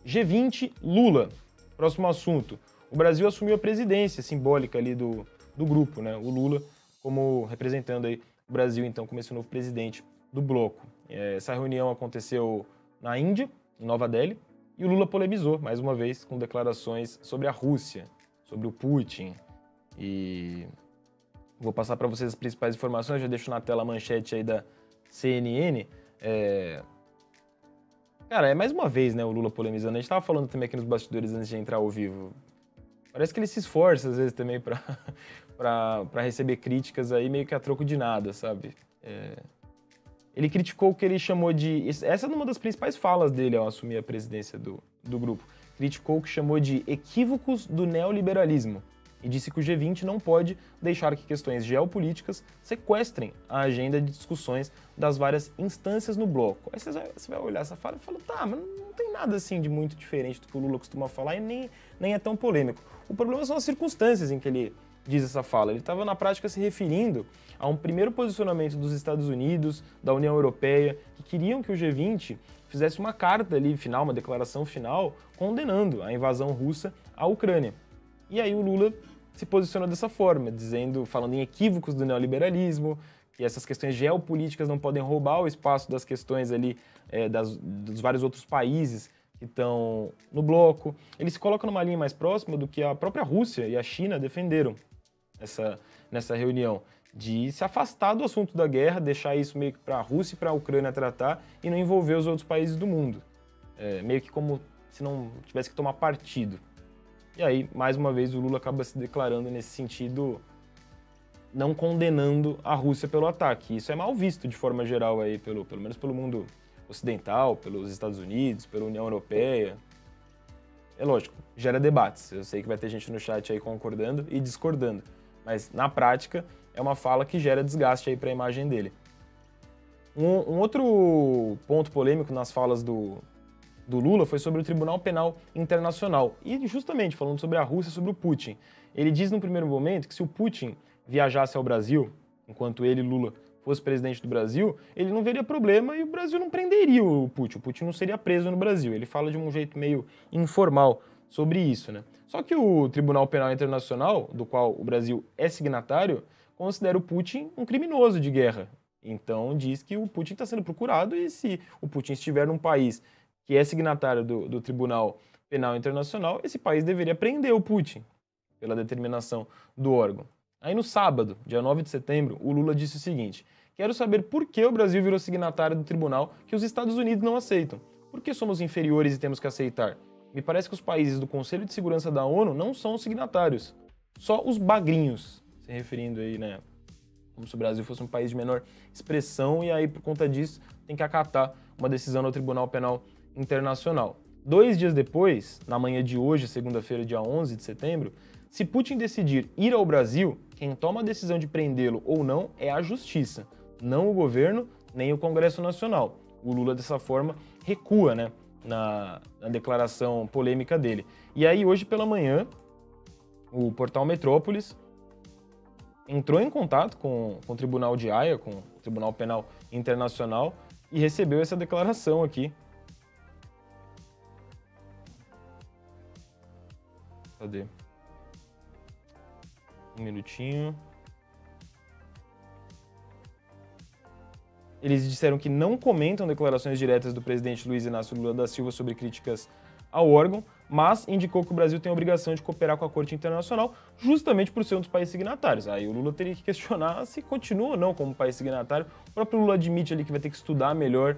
G20, Lula. Próximo assunto. O Brasil assumiu a presidência simbólica ali do grupo, né? O Lula como representando aí o Brasil, então, como esse novo presidente do bloco. Essa reunião aconteceu na Índia, em Nova Delhi, e o Lula polemizou, mais uma vez, com declarações sobre a Rússia, sobre o Putin. E vou passar para vocês as principais informações, já deixo na tela a manchete aí da CNN. Cara, mais uma vez, né, o Lula polemizando. A gente tava falando também aqui nos bastidores antes de entrar ao vivo. Parece que ele se esforça, às vezes, também pra receber críticas aí meio que a troco de nada, sabe? Ele criticou o que ele chamou de... Essa é uma das principais falas dele ao assumir a presidência do grupo. Criticou o que chamou de equívocos do neoliberalismo e disse que o G20 não pode deixar que questões geopolíticas sequestrem a agenda de discussões das várias instâncias no bloco. Aí você vai olhar essa fala e fala, tá, mas não tem nada assim de muito diferente do que o Lula costuma falar e nem é tão polêmico. O problema são as circunstâncias em que ele diz essa fala. Ele estava na prática se referindo a um primeiro posicionamento dos Estados Unidos, da União Europeia, que queriam que o G20 fizesse uma carta ali final, uma declaração final, condenando a invasão russa à Ucrânia. E aí o Lula se posicionou dessa forma, falando em equívocos do neoliberalismo, que essas questões geopolíticas não podem roubar o espaço das questões ali dos vários outros países que estão no bloco. Ele se coloca numa linha mais próxima do que a própria Rússia e a China defenderam nessa reunião, de se afastar do assunto da guerra, deixar isso meio que para a Rússia e para a Ucrânia tratar e não envolver os outros países do mundo. Meio que como se não tivesse que tomar partido. E aí, mais uma vez, o Lula acaba se declarando nesse sentido, não condenando a Rússia pelo ataque. Isso é mal visto de forma geral aí, pelo menos pelo mundo ocidental, pelos Estados Unidos, pela União Europeia. É lógico, gera debates. Eu sei que vai ter gente no chat aí concordando e discordando, mas na prática é uma fala que gera desgaste aí para a imagem dele. Um outro ponto polêmico nas falas do Lula foi sobre o Tribunal Penal Internacional. E justamente falando sobre a Rússia e sobre o Putin. Ele diz no primeiro momento que se o Putin viajasse ao Brasil, enquanto ele, Lula, fosse presidente do Brasil, ele não veria problema e o Brasil não prenderia o Putin. O Putin não seria preso no Brasil. Ele fala de um jeito meio informal sobre isso, né? Só que o Tribunal Penal Internacional, do qual o Brasil é signatário, considera o Putin um criminoso de guerra. Então diz que o Putin está sendo procurado e se o Putin estiver num país que é signatário do Tribunal Penal Internacional, esse país deveria prender o Putin, pela determinação do órgão. Aí no sábado, dia 9 de setembro, o Lula disse o seguinte: quero saber por que o Brasil virou signatário do tribunal que os Estados Unidos não aceitam. Por que somos inferiores e temos que aceitar? Me parece que os países do Conselho de Segurança da ONU não são signatários. Só os bagrinhos, se referindo aí, né, como se o Brasil fosse um país de menor expressão e aí, por conta disso, tem que acatar uma decisão do Tribunal Penal Internacional. 2 dias depois, na manhã de hoje, segunda-feira, dia 11 de setembro, se Putin decidir ir ao Brasil, quem toma a decisão de prendê-lo ou não é a justiça, não o governo nem o Congresso Nacional. O Lula, dessa forma, recua, né, na declaração polêmica dele. E aí, hoje pela manhã, o portal Metrópolis entrou em contato com o Tribunal de Haia, com o Tribunal Penal Internacional, e recebeu essa declaração aqui. Cadê? Um minutinho. Eles disseram que não comentam declarações diretas do presidente Luiz Inácio Lula da Silva sobre críticas ao órgão, mas indicou que o Brasil tem a obrigação de cooperar com a Corte Internacional justamente por ser um dos países signatários. Aí o Lula teria que questionar se continua ou não como país signatário. O próprio Lula admite ali que vai ter que estudar melhor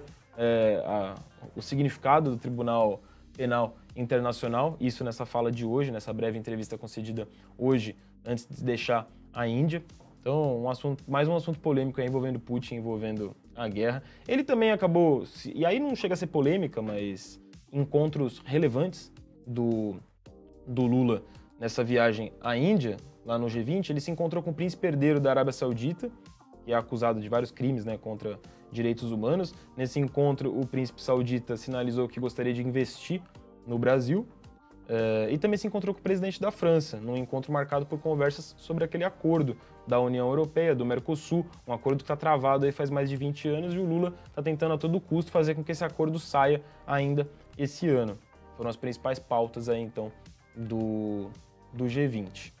o significado do Tribunal Penal Internacional, isso nessa fala de hoje, nessa breve entrevista concedida hoje, antes de deixar a Índia. Então, mais um assunto polêmico aí envolvendo Putin, envolvendo a guerra. Ele também acabou, e aí não chega a ser polêmica, mas encontros relevantes do Lula nessa viagem à Índia, lá no G20, ele se encontrou com o príncipe herdeiro da Arábia Saudita, que é acusado de vários crimes, né, contra direitos humanos. Nesse encontro, o príncipe saudita sinalizou que gostaria de investir no Brasil, e também se encontrou com o presidente da França, num encontro marcado por conversas sobre aquele acordo da União Europeia, do Mercosul, um acordo que está travado aí faz mais de 20 anos e o Lula está tentando a todo custo fazer com que esse acordo saia ainda esse ano. Foram as principais pautas aí, então, do G20.